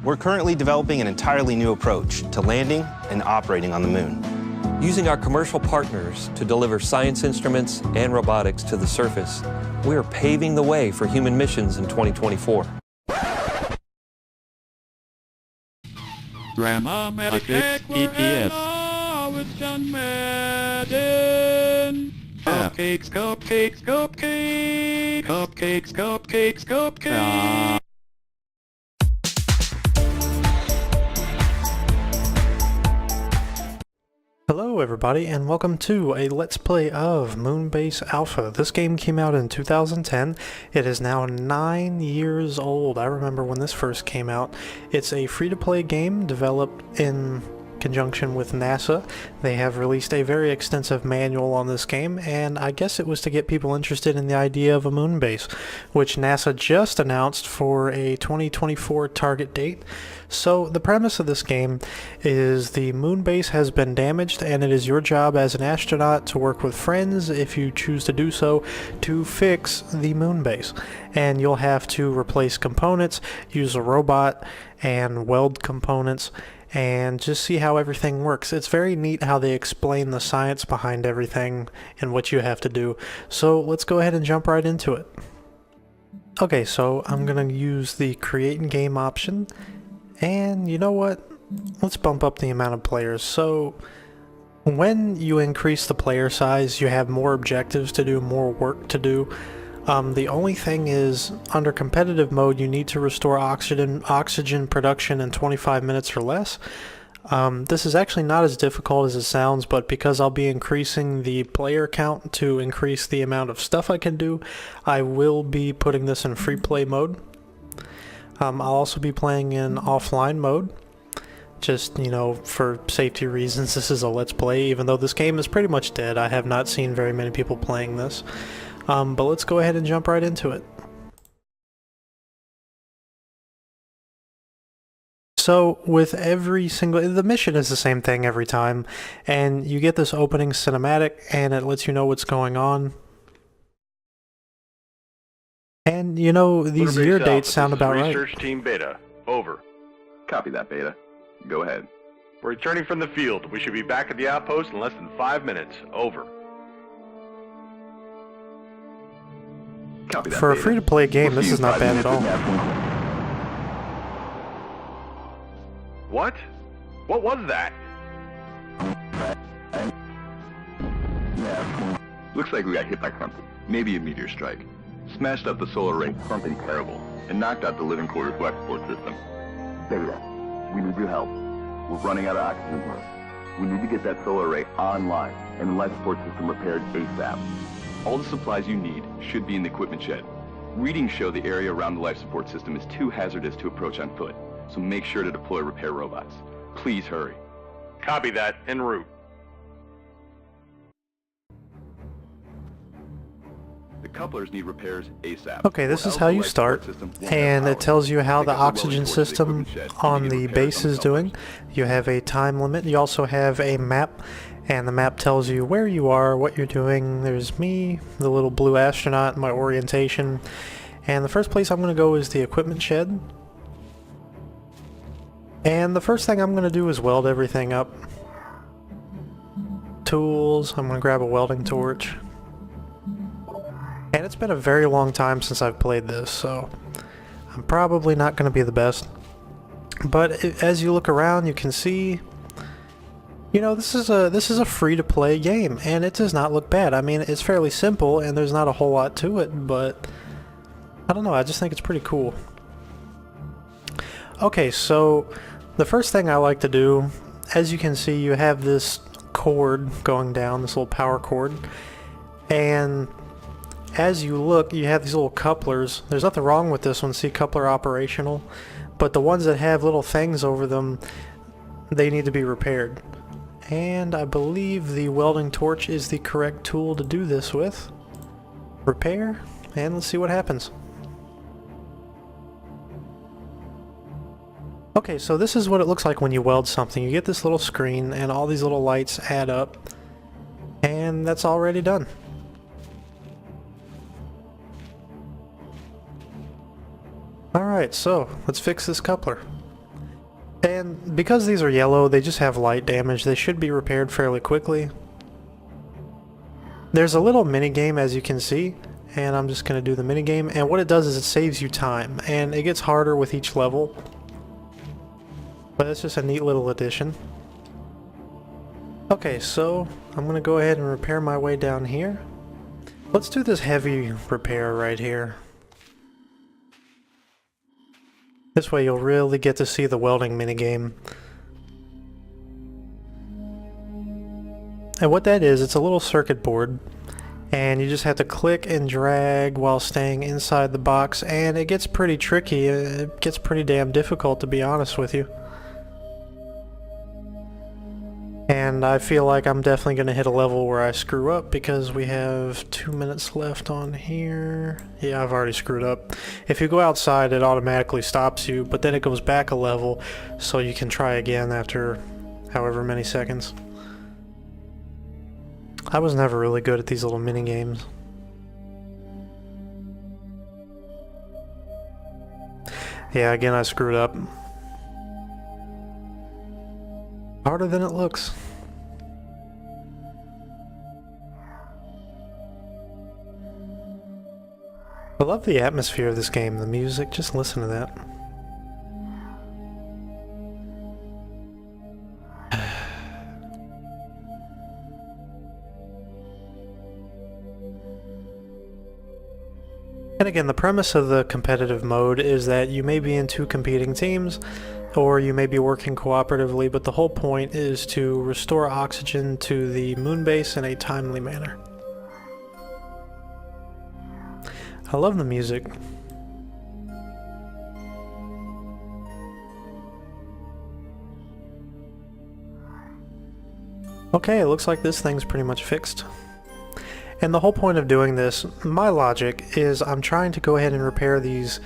We're currently developing an entirely new approach to landing and operating on the moon. Using our commercial partners to deliver science instruments and robotics to the surface, we are paving the way for human missions in 2024. Grandma made a cake for Anna with John Madden. Cupcakes, cupcakes, cupcakes, cupcakes, cupcakes, cupcakes. Hello everybody and welcome to a Let's Play of Moonbase Alpha. This game came out in 2010. It is now 9 years old. I remember when this first came out. It's a free-to-play game developed in conjunction with NASA. They have released a very extensive manual on this game, and I guess it was to get people interested in the idea of a moon base, which NASA just announced for a 2024 target date. So the premise of this game is the moon base has been damaged, and it is your job as an astronaut to work with friends, if you choose to do so, to fix the moon base. And you'll have to replace components, use a robot, and weld components, and just see how everything works. It's very neat how they explain the science behind everything and what you have to do. So let's go ahead and jump right into it. Okay, so I'm gonna use the create in game option, and you know what? Let's bump up the amount of players. So when you increase the player size, you have more objectives to do, more work to do. The only thing is, under competitive mode, you need to restore oxygen production in 25 minutes or less. This is actually not as difficult as it sounds, but because I'll be increasing the player count to increase the amount of stuff I can do, I will be putting this in free play mode. I'll also be playing in offline mode. Just, you know, for safety reasons, this is a Let's Play, even though this game is pretty much dead. I have not seen very many people playing this. But let's go ahead and jump right into it. So with every single, the mission is the same thing every time, and you get this opening cinematic and it lets you know what's going on. And you know, these year dates sound about right. Research Team Beta, over. Copy that, Beta. Go ahead. We're returning from the field. We should be back at the outpost in less than 5 minutes, over. Copy that, For a Beta. free-to-play game, We'll this see is you not 5 bad at minutes all. that point. What? What was that? Looks like we got hit by something. Maybe a meteor strike. Smashed up the solar array, something terrible, and knocked out the living quarters life support system. Beta, we need your help. We're running out of oxygen here. We need to get that solar array online and the life support system repaired ASAP. All the supplies you need should be in the equipment shed. Readings show the area around the life support system is too hazardous to approach on foot, so make sure to deploy repair robots. Please hurry. Copy that, en route. The couplers need repairs ASAP. Okay, this is how you start, and it tells you how the oxygen system on the base is doing. You have a time limit. You also have a map, and the map tells you where you are, what you're doing. There's me, the little blue astronaut, my orientation, and the first place I'm going to go is the equipment shed. And the first thing I'm going to do is weld everything up. Tools, I'm going to grab a welding torch. And it's been a very long time since I've played this, so I'm probably not going to be the best. But as you look around, you can see, you know, this is a free-to-play game, and it does not look bad. I mean, it's fairly simple, and there's not a whole lot to it, but I don't know, I just think it's pretty cool. Okay, so the first thing I like to do, as you can see, you have this cord going down, this little power cord, and as you look, you have these little couplers. There's nothing wrong with this one, see, coupler operational, but the ones that have little things over them, they need to be repaired. And I believe the welding torch is the correct tool to do this with. Repair, and let's see what happens. Okay, so this is what it looks like when you weld something. You get this little screen, and all these little lights add up, and that's already done. Alright, so let's fix this coupler. And because these are yellow, they just have light damage. They should be repaired fairly quickly. There's a little mini game, as you can see, and I'm just going to do the mini game. And what it does is it saves you time, and it gets harder with each level. But it's just a neat little addition. Okay, so I'm going to go ahead and repair my way down here. Let's do this heavy repair right here. This way you'll really get to see the welding minigame. And what that is, it's a little circuit board. And you just have to click and drag while staying inside the box. And it gets pretty tricky. It gets pretty damn difficult, to be honest with you. And I feel like I'm definitely going to hit a level where I screw up because we have 2 minutes left on here. Yeah, I've already screwed up. If you go outside, it automatically stops you, but then it goes back a level, so you can try again after however many seconds. I was never really good at these little mini games. Yeah, again I screwed up. Harder than it looks. I love the atmosphere of this game, the music, just listen to that. And again, the premise of the competitive mode is that you may be in two competing teams, or you may be working cooperatively, but the whole point is to restore oxygen to the Moonbase in a timely manner. I love the music. Okay, it looks like this thing's pretty much fixed. And the whole point of doing this, my logic, is I'm trying to go ahead and repair these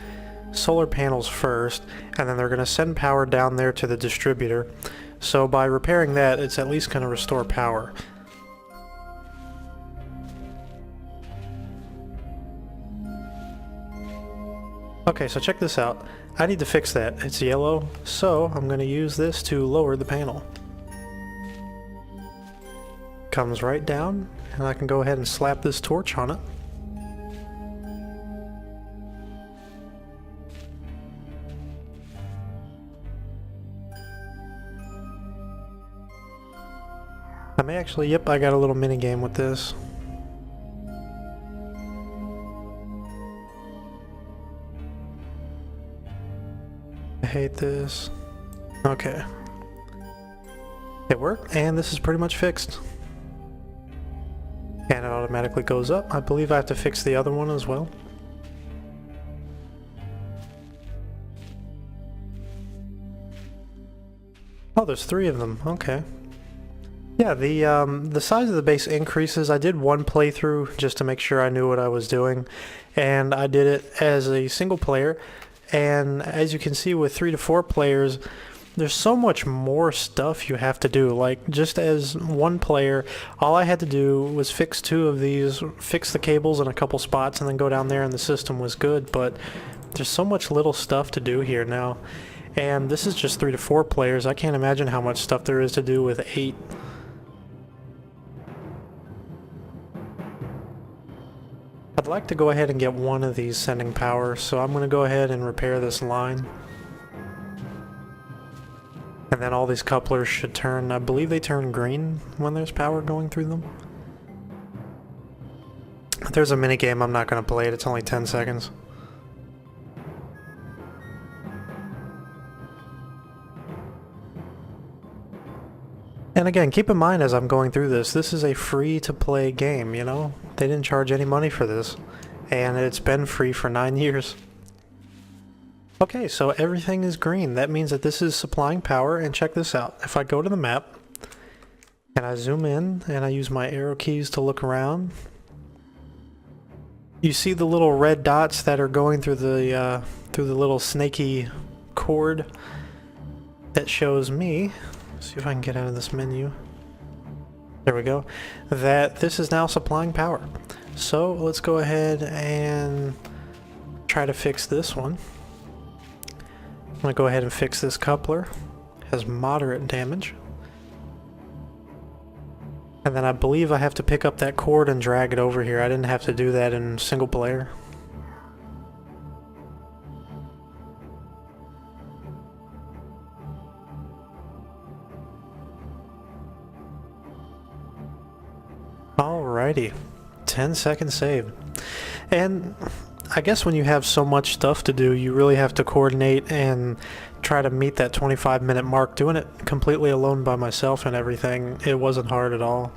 solar panels first, and then they're going to send power down there to the distributor. So by repairing that, it's at least going to restore power. Okay, so check this out. I need to fix that. It's yellow, so I'm going to use this to lower the panel. Comes right down, and I can go ahead and slap this torch on it. I may actually, yep, I got a little mini game with this. I hate this. Okay. It worked, and this is pretty much fixed. And it automatically goes up. I believe I have to fix the other one as well. Oh, there's 3 of them. Okay. Yeah, the size of the base increases. I did one playthrough just to make sure I knew what I was doing, and I did it as a single player. And as you can see, with 3 to 4 players, there's so much more stuff you have to do. Like, just as one player, all I had to do was fix 2 of these, fix the cables in a couple spots, and then go down there and the system was good. But there's so much little stuff to do here now. And this is just 3 to 4 players. I can't imagine how much stuff there is to do with 8. I'd like to go ahead and get one of these sending power, so I'm going to go ahead and repair this line. And then all these couplers should turn, I believe they turn green when there's power going through them. There's a minigame, I'm not going to play it, it's only 10 seconds. And again, keep in mind as I'm going through this, this is a free-to-play game, you know? They didn't charge any money for this, and it's been free for 9 years. Okay, so everything is green. That means that this is supplying power, and check this out. If I go to the map, and I zoom in, and I use my arrow keys to look around, you see the little red dots that are going through the little snaky cord that shows me. See if I can get out of this menu. There we go. That this is now supplying power. So let's go ahead and try to fix this one. I'm going to go ahead and fix this coupler. has moderate damage. And then I believe I have to pick up that cord and drag it over here. I didn't have to do that in single player. Alrighty, 10-second save. And I guess when you have so much stuff to do, you really have to coordinate and try to meet that 25-minute mark. Doing it completely alone by myself and everything, it wasn't hard at all.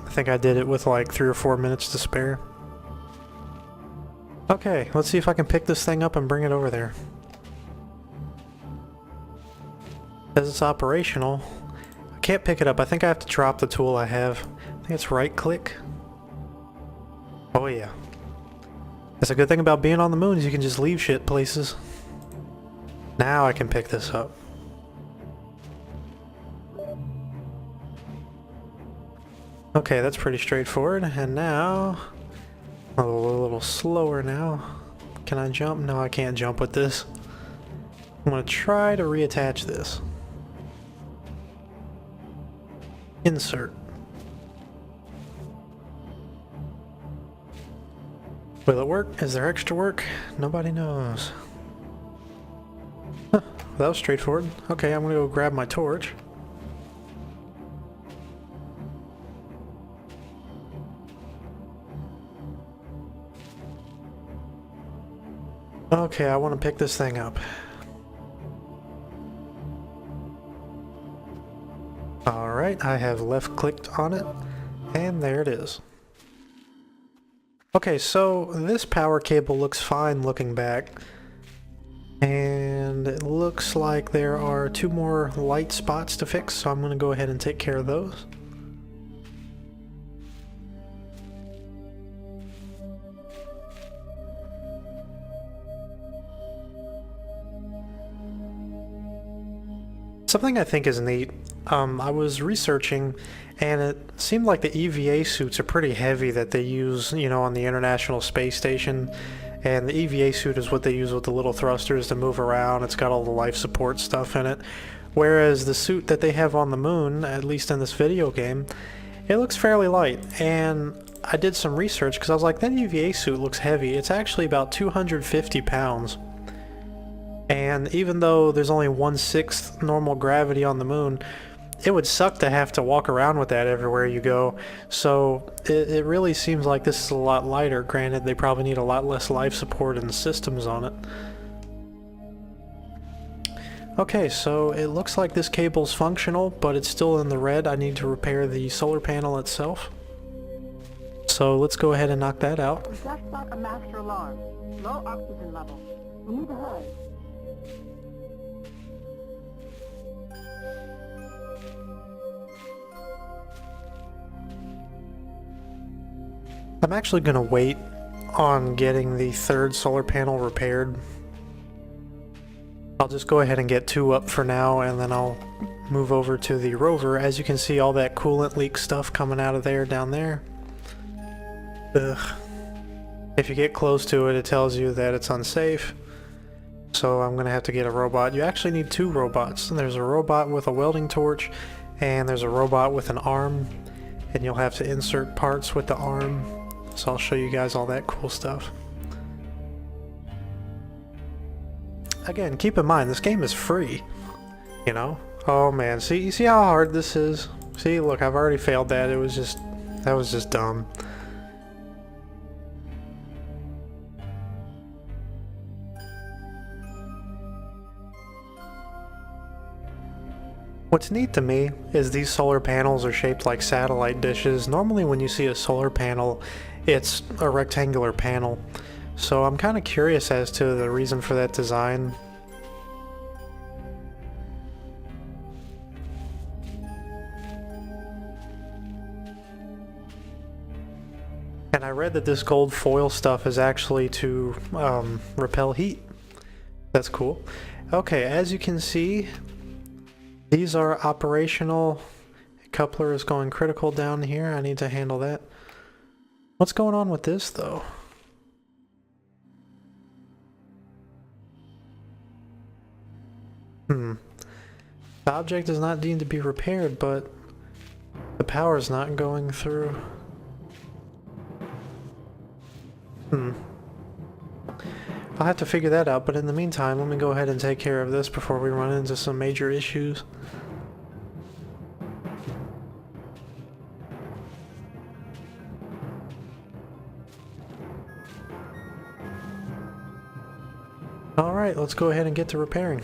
I think I did it with like 3 or 4 minutes to spare. Okay, let's see if I can pick this thing up and bring it over there. As it's operational, I can't pick it up. I think I have to drop the tool I have. I think it's right click. Oh yeah. That's a good thing about being on the moon is you can just leave shit places. Now I can pick this up. Okay, that's pretty straightforward. And now, a little slower now. Can I jump? No, I can't jump with this. I'm gonna try to reattach this. Insert. Will it work? Is there extra work? Nobody knows. Huh, that was straightforward. Okay, I'm gonna go grab my torch. Okay, I want to pick this thing up. Alright, I have left clicked on it, and there it is. Okay, so this power cable looks fine looking back, and it looks like there are 2 more light spots to fix, so I'm going to go ahead and take care of those. Something I think is neat, I was researching and it seemed like the EVA suits are pretty heavy that they use, you know, on the International Space Station. And the EVA suit is what they use with the little thrusters to move around. It's got all the life support stuff in it. Whereas the suit that they have on the moon, at least in this video game, it looks fairly light. And I did some research because I was like, that EVA suit looks heavy. It's actually about 250 pounds. And even though there's only 1/6 normal gravity on the moon, it would suck to have to walk around with that everywhere you go. So it really seems like this is a lot lighter. Granted, they probably need a lot less life support and systems on it. Okay, so it looks like this cable's functional, but it's still in the red. I need to repair the solar panel itself. So let's go ahead and knock that out. We just got a master alarm. Low oxygen level. We need to hurry. I'm actually going to wait on getting the 3rd solar panel repaired. I'll just go ahead and get 2 up for now, and then I'll move over to the rover. As you can see, all that coolant leak stuff coming out of there down there. Ugh. If you get close to it, it tells you that it's unsafe. So I'm going to have to get a robot. You actually need 2 robots. There's a robot with a welding torch, and there's a robot with an arm. And you'll have to insert parts with the arm. So I'll show you guys all that cool stuff. Again, keep in mind, this game is free. You know? Oh man, see, you see how hard this is? See, look, I've already failed that. That was just dumb. What's neat to me is these solar panels are shaped like satellite dishes. Normally when you see a solar panel, it's a rectangular panel. So I'm kind of curious as to the reason for that design. And I read that this gold foil stuff is actually to repel heat. That's cool. Okay, as you can see, these are operational. Coupler is going critical down here. I need to handle that. What's going on with this though? The object is not deemed to be repaired, but the power is not going through. I'll have to figure that out, but in the meantime, let me go ahead and take care of this before we run into some major issues. Alright, let's go ahead and get to repairing.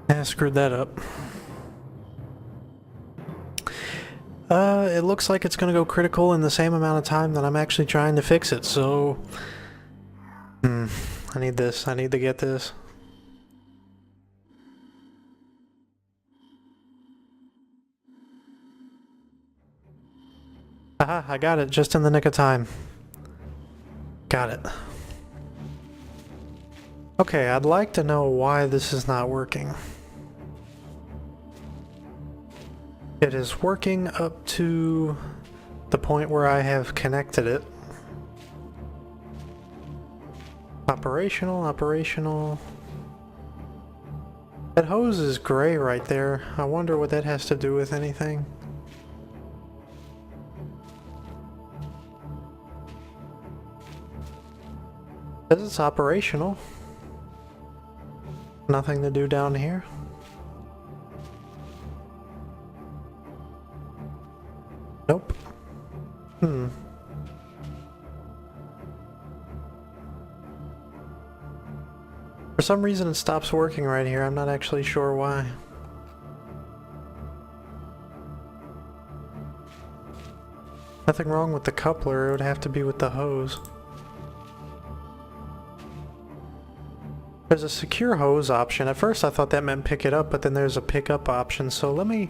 I screwed that up. It looks like it's gonna go critical in the same amount of time that I'm actually trying to fix it, so... I need this. I need to get this. Aha, I got it just in the nick of time. Got it. Okay, I'd like to know why this is not working. It is working up to the point where I have connected it. Operational, operational. That hose is gray right there. I wonder what that has to do with anything. Says it's operational. Nothing to do down here. Nope. For some reason it stops working right here. I'm not actually sure why. Nothing wrong with the coupler, it would have to be with the hose. There's a secure hose option. At first I thought that meant pick it up, but then there's a pick up option. So let me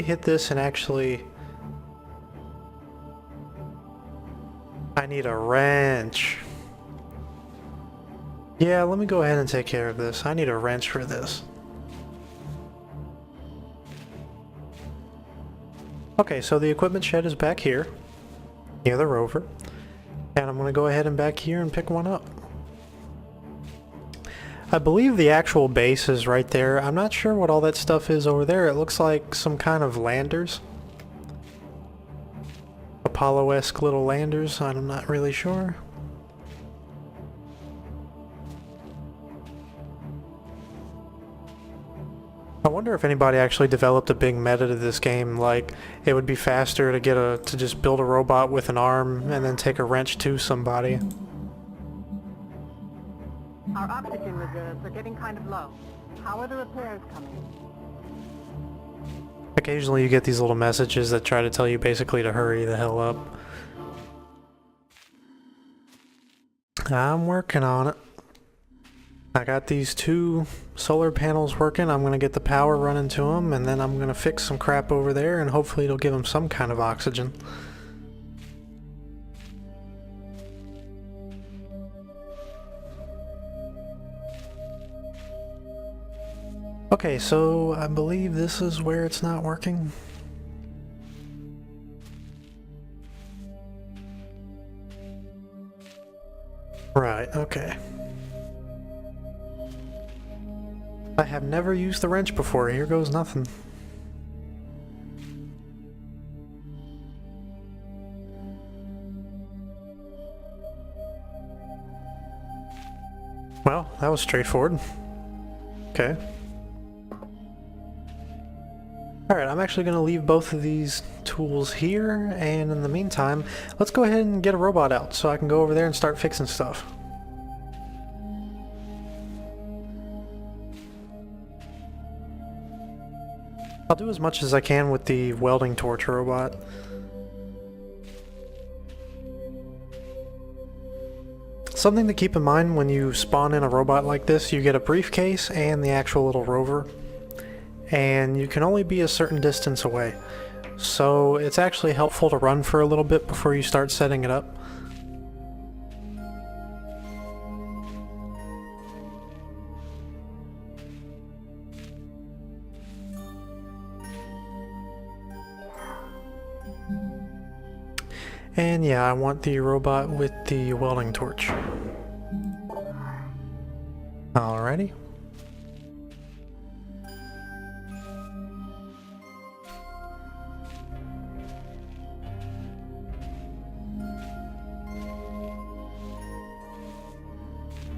hit this and actually... I need a wrench. Yeah, let me go ahead and take care of this. I need a wrench for this. Okay, so the equipment shed is back here, near the rover. And I'm gonna go ahead and back here and pick one up. I believe the actual base is right there. I'm not sure what all that stuff is over there. It looks like some kind of landers. Apollo-esque little landers, I'm not really sure. I wonder if anybody actually developed a big meta to this game, like it would be faster to just build a robot with an arm and then take a wrench to somebody. Our oxygen reserves are getting kind of low. How are the repairs coming? Occasionally you get these little messages that try to tell you basically to hurry the hell up. I'm working on it. I got these 2 solar panels working. I'm gonna get the power running to them, and then I'm gonna fix some crap over there, and hopefully it'll give them some kind of oxygen. Okay, so I believe this is where it's not working. Right, okay. I have never used the wrench before. Here goes nothing. Well, that was straightforward. Okay. Alright, I'm actually going to leave both of these tools here, and in the meantime, let's go ahead and get a robot out so I can go over there and start fixing stuff. I'll do as much as I can with the welding torch robot. Something to keep in mind when you spawn in a robot like this, you get a briefcase and the actual little rover. And you can only be a certain distance away. So it's actually helpful to run for a little bit before you start setting it up. And yeah, I want the robot with the welding torch. Alrighty.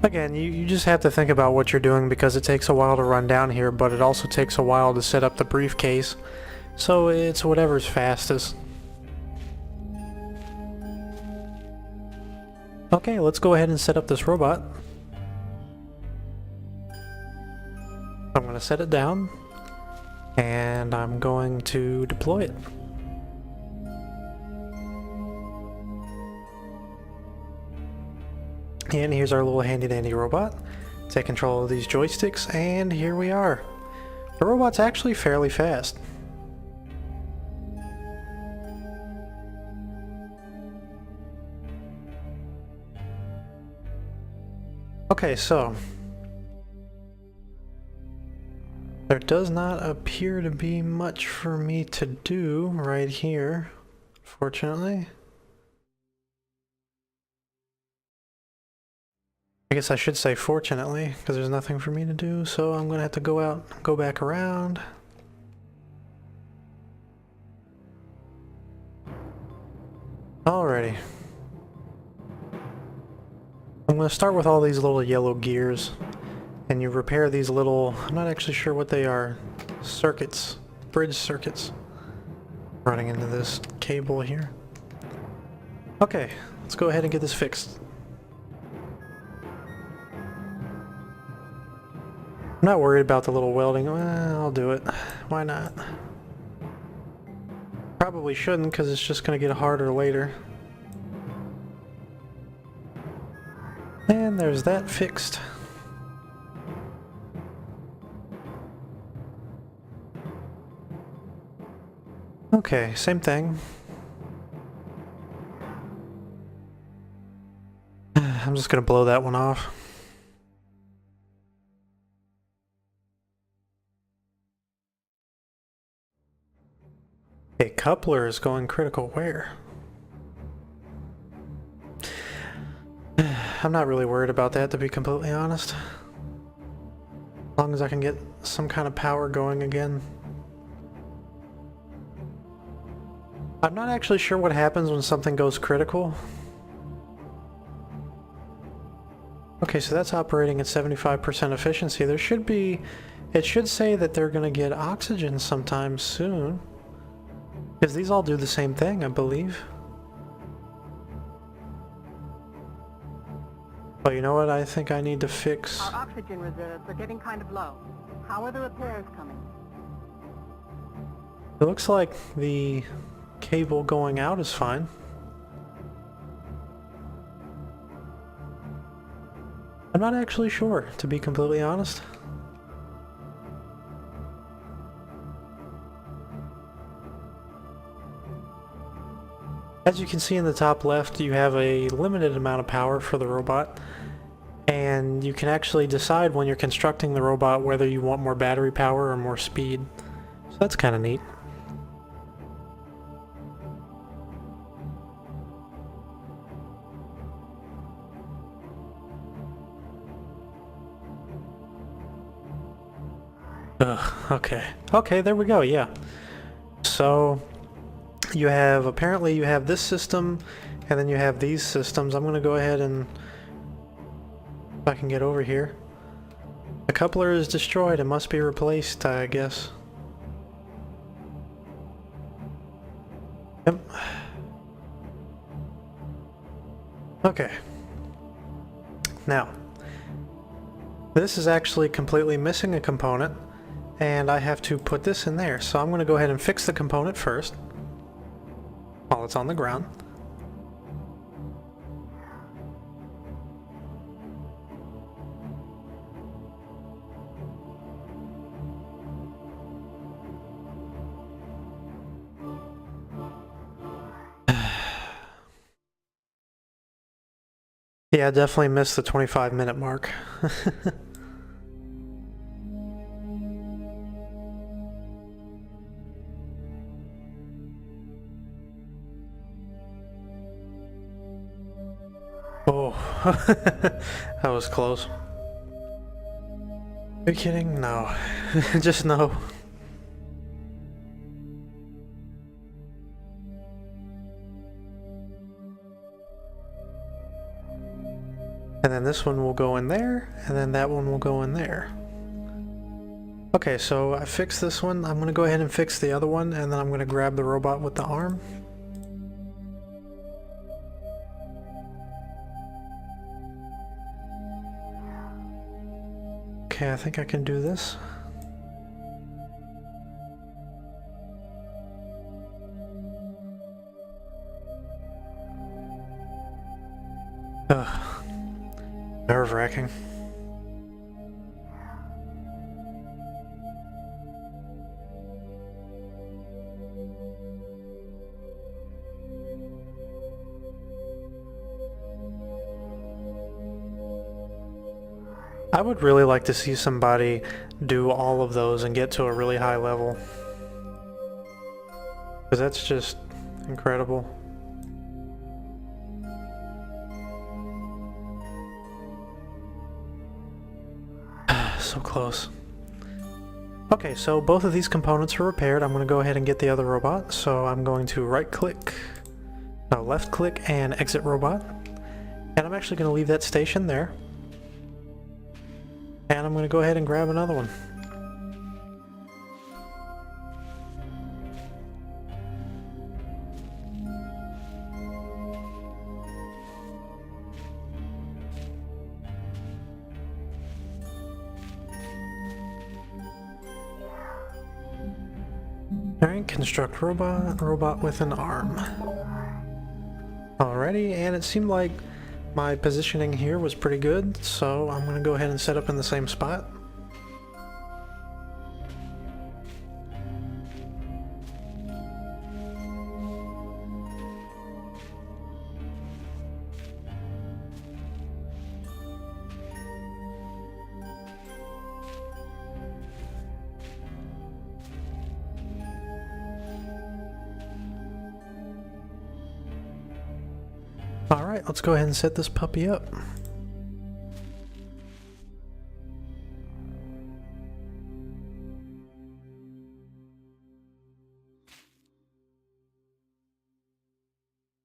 Again, you just have to think about what you're doing because it takes a while to run down here, but it also takes a while to set up the briefcase. So it's whatever's fastest. Okay, let's go ahead and set up this robot. I'm going to set it down, and I'm going to deploy it. And here's our little handy dandy robot. Take control of these joysticks, and here we are. The robot's actually fairly fast. Okay, so there does not appear to be much for me to do right here, fortunately. I guess I should say fortunately, because there's nothing for me to do, so I'm gonna have to go out, go back around. Alrighty. I'm gonna start with all these little yellow gears, and you repair these little, I'm not actually sure what they are, circuits, bridge circuits, running into this cable here. Okay, let's go ahead and get this fixed. I'm not worried about the little welding. Well, I'll do it. Why not? Probably shouldn't, because it's just going to get harder later. And there's that fixed. Okay, same thing. I'm just going to blow that one off. A coupler is going critical where? I'm not really worried about that, to be completely honest. As long as I can get some kind of power going again. I'm not actually sure what happens when something goes critical. Okay, so that's operating at 75% efficiency. There should be... It should say that they're gonna get oxygen sometime soon. Because these all do the same thing, I believe. Oh, you know what? I think I need to fix... Our oxygen reserves are getting kind of low. How are the repairs coming? It looks like the cable going out is fine. I'm not actually sure, to be completely honest. As you can see in the top left, you have a limited amount of power for the robot, and you can actually decide when you're constructing the robot whether you want more battery power or more speed. So that's kind of neat. Okay. Okay, there we go, yeah. So... you have, apparently you have this system, and then you have these systems. I'm gonna go ahead and, if I can get over here. The coupler is destroyed, it must be replaced, I guess. Yep. Okay. Now, this is actually completely missing a component, and I have to put this in there. So I'm gonna go ahead and fix the component first, while it's on the ground. Yeah, I definitely missed the 25-minute mark. Oh, that was close. Are you kidding? No. Just no. And then this one will go in there, and then that one will go in there. Okay, so I fixed this one. I'm gonna go ahead and fix the other one, and then I'm gonna grab the robot with the arm. Okay, I think I can do this. Ugh. Nerve-wracking. I would really like to see somebody do all of those and get to a really high level. Because that's just incredible. So close. Okay, so both of these components are repaired. I'm going to go ahead and get the other robot. So I'm going to left click and exit robot. And I'm actually going to leave that station there. And I'm going to go ahead and grab another one. Alright, construct robot with an arm. Alrighty, and it seemed like my positioning here was pretty good, so I'm going to go ahead and set up in the same spot. Alright, let's go ahead and set this puppy up.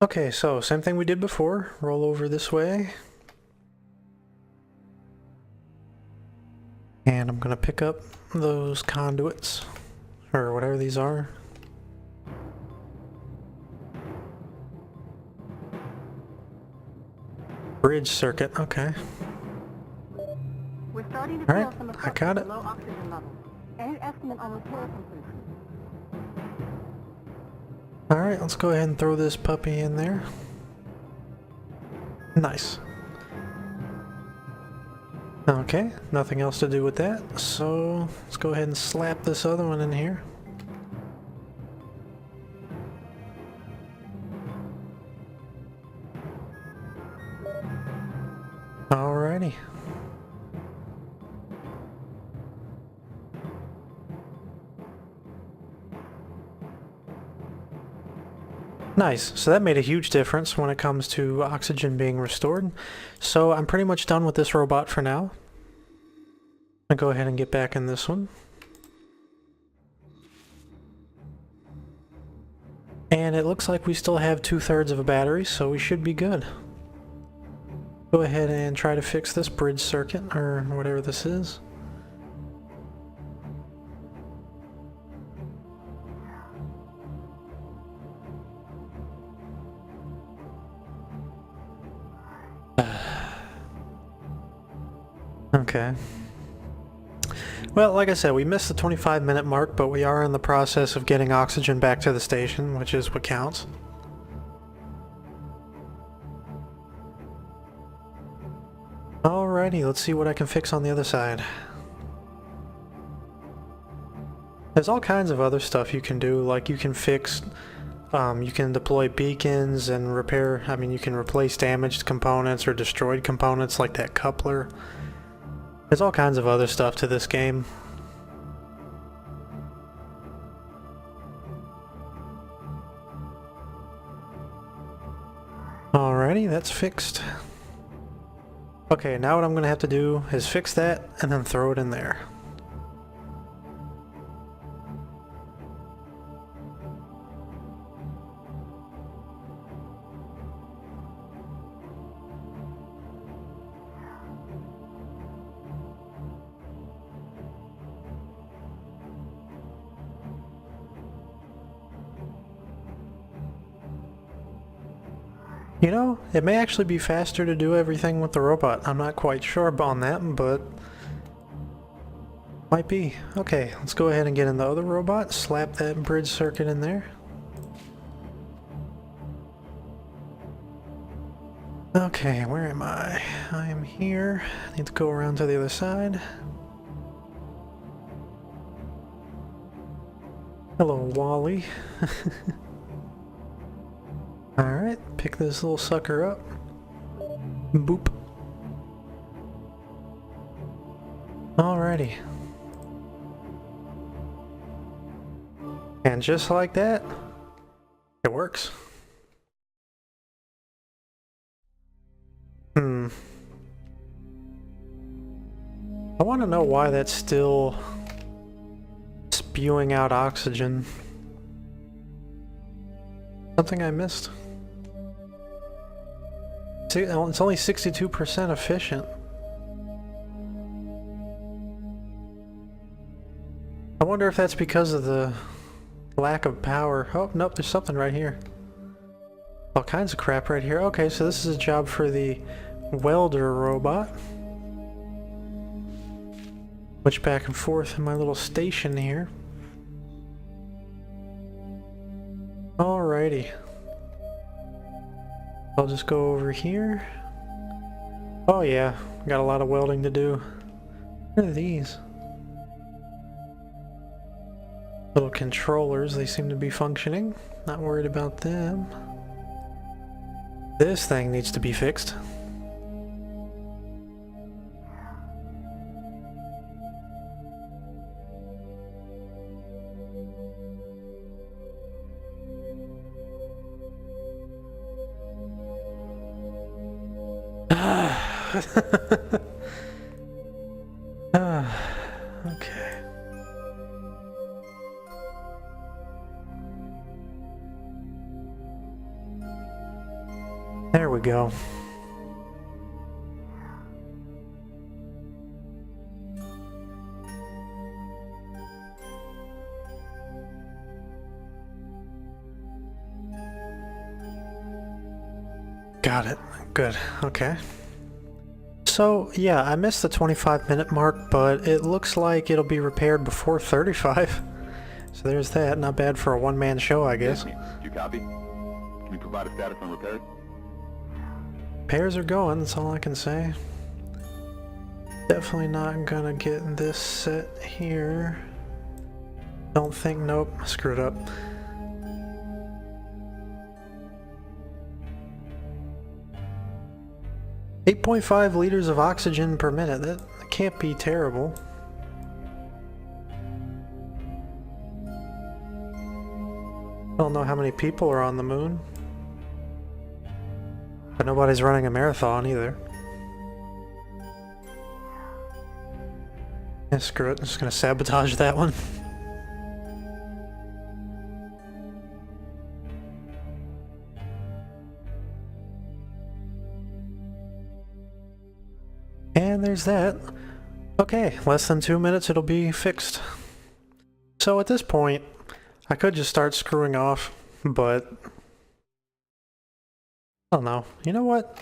Okay, so same thing we did before. Roll over this way. And I'm going to pick up those conduits, or whatever these are. Bridge circuit, okay. We're starting to All right, feel some I got it. low oxygen levels. Any estimate on repair completion? Alright, let's go ahead and throw this puppy in there. Nice. Okay, nothing else to do with that, so let's go ahead and slap this other one in here. Alrighty. Nice, so that made a huge difference when it comes to oxygen being restored. So I'm pretty much done with this robot for now. I'll go ahead and get back in this one. And it looks like we still have 2/3 of a battery, so we should be good. Go ahead and try to fix this bridge circuit, or whatever this is. Okay. Well, like I said, we missed the 25-minute mark, but we are in the process of getting oxygen back to the station, which is what counts. Alrighty, let's see what I can fix on the other side. There's all kinds of other stuff you can do, like you can fix, you can deploy beacons and repair, you can replace damaged components or destroyed components like that coupler. There's all kinds of other stuff to this game. Alrighty, that's fixed. Okay, now what I'm gonna have to do is fix that and then throw it in there. You know, it may actually be faster to do everything with the robot. I'm not quite sure on that, but might be. Okay, let's go ahead and get in the other robot, slap that bridge circuit in there. Okay, where am I? I am here. I need to go around to the other side. Hello, Wally. Alright, pick this little sucker up. Boop. Alrighty. And just like that, it works. I want to know why that's still spewing out oxygen. Something I missed. See, it's only 62% efficient. I wonder if that's because of the lack of power. Oh, nope, there's something right here. All kinds of crap right here. Okay, so this is a job for the welder robot. Switch back and forth in my little station here. Alrighty. I'll just go over here. Oh yeah, got a lot of welding to do. What are these? Little controllers, they seem to be functioning. Not worried about them. This thing needs to be fixed. Okay. There we go. Got it. Good. Okay. So, yeah, I missed the 25-minute mark, but it looks like it'll be repaired before 35. So there's that. Not bad for a one-man show, I guess. Do you copy? Can you provide a status on repairs? Repairs are going, that's all I can say. Definitely not gonna get this set here. Don't think, nope, screwed up. .5 liters of oxygen per minute. That can't be terrible. I don't know how many people are on the moon. But nobody's running a marathon either. Yeah, screw it. I'm just gonna sabotage that one. And there's that. Okay, less than 2 minutes it'll be fixed. So at this point, I could just start screwing off, but I don't know. You know what?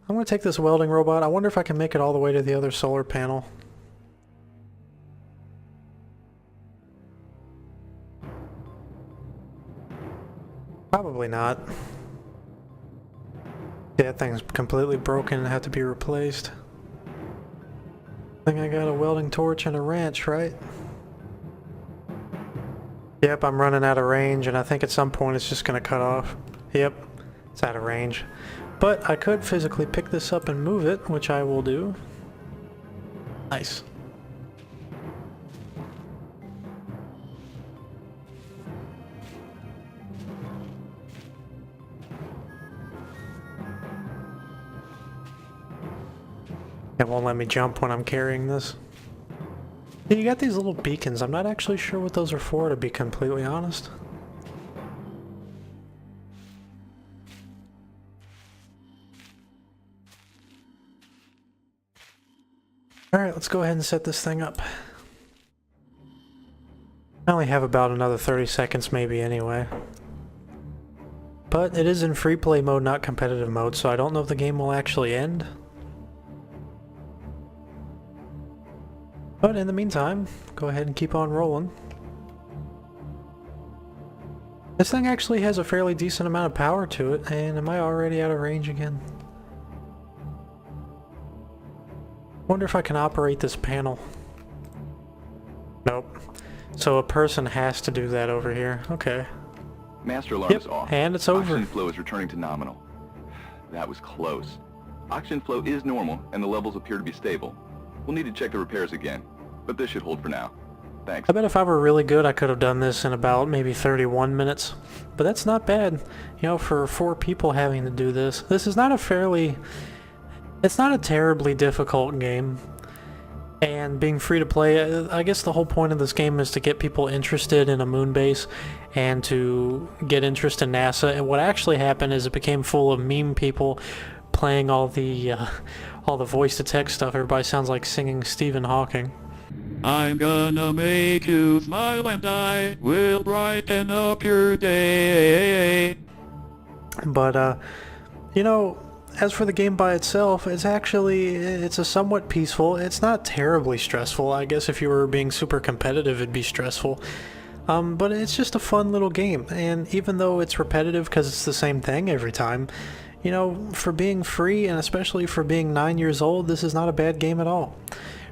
I'm gonna take this welding robot. I wonder if I can make it all the way to the other solar panel. Probably not. Yeah, that thing's completely broken and have to be replaced. I think I got a welding torch and a wrench, right? Yep, I'm running out of range, and I think at some point it's just gonna cut off. Yep, it's out of range. But I could physically pick this up and move it, which I will do. Nice. It won't let me jump when I'm carrying this. Yeah, you got these little beacons. I'm not actually sure what those are for, to be completely honest. Alright, let's go ahead and set this thing up. I only have about another 30 seconds maybe anyway. But it is in free play mode, not competitive mode, so I don't know if the game will actually end. But in the meantime, go ahead and keep on rolling. This thing actually has a fairly decent amount of power to it, and am I already out of range again? Wonder if I can operate this panel. Nope. So a person has to do that over here. Okay. Master alarm is Yep, off. and it's over. Oxygen flow is returning to nominal. That was close. Oxygen flow is normal, and the levels appear to be stable. We'll need to check the repairs again, but this should hold for now. Thanks. I bet if I were really good, I could have done this in about maybe 31 minutes. But that's not bad. You know, for 4 people having to do this. This is not a fairly... It's not a terribly difficult game. And being free to play, I guess the whole point of this game is to get people interested in a Moonbase and to get interest in NASA. And what actually happened is it became full of meme people playing all the voice-to-text stuff. Everybody sounds like singing Stephen Hawking. I'm gonna make you smile and I will brighten up your day. But, you know, as for the game by itself, it's a somewhat peaceful. It's not terribly stressful. I guess if you were being super competitive, it'd be stressful. But it's just a fun little game. And even though it's repetitive because it's the same thing every time, you know, for being free and especially for being 9 years old, this is not a bad game at all.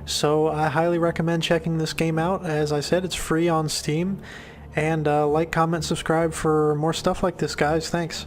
So I highly recommend checking this game out. As I said, it's free on Steam. And like, comment, subscribe for more stuff like this, guys. Thanks.